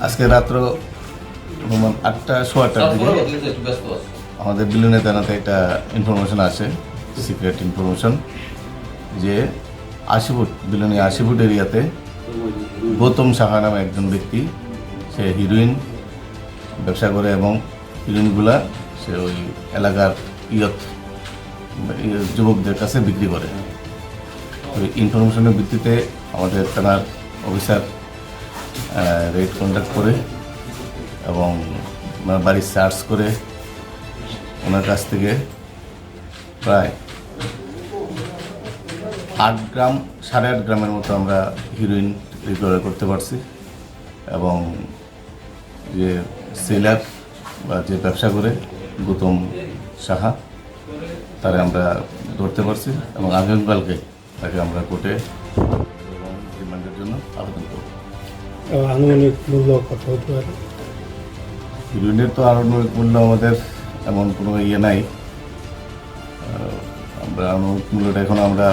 আজকে রাত্র অনুমান 8:15টার দিকে আমাদের বিলুনে থানাতে একটা ইনফরমেশন আসে, সিক্রেট ইনফরমেশন, যে 80 ফুট বিলুনি 80 ফুট এরিয়াতে গৌতম সাহা নামে একজন ব্যক্তি, সে হিরোইন ব্যবসা করে এবং হিরোইনগুলা সে ওই এলাকার যুবকদের কাছে বিক্রি করে। ওই ইনফরমেশনের ভিত্তিতে আমাদের থানার অফিসার রেড কন্ডাক্ট করে এবং ওনার বাড়ি সার্চ করে ওনার কাছ থেকে প্রায় 8 গ্রাম 8.5 গ্রামের মতো আমরা হিরোইন রিকভার করতে পারছি এবং যে সেলার বা যে ব্যবসা করে গৌতম সাহা তারে আমরা ধরতে পারছি এবং আগামীকালকে তাকে আমরা কোর্টে রিমান্ডের জন্য আবেদন করব। আনুমানিক মূল্য কত হতে পারে? হিরোইনের তো আনুমানিক মূল্য আমাদের এমন কোনো ইয়ে নাই, আমরা আনুমানিক মূল্যটা এখন আমরা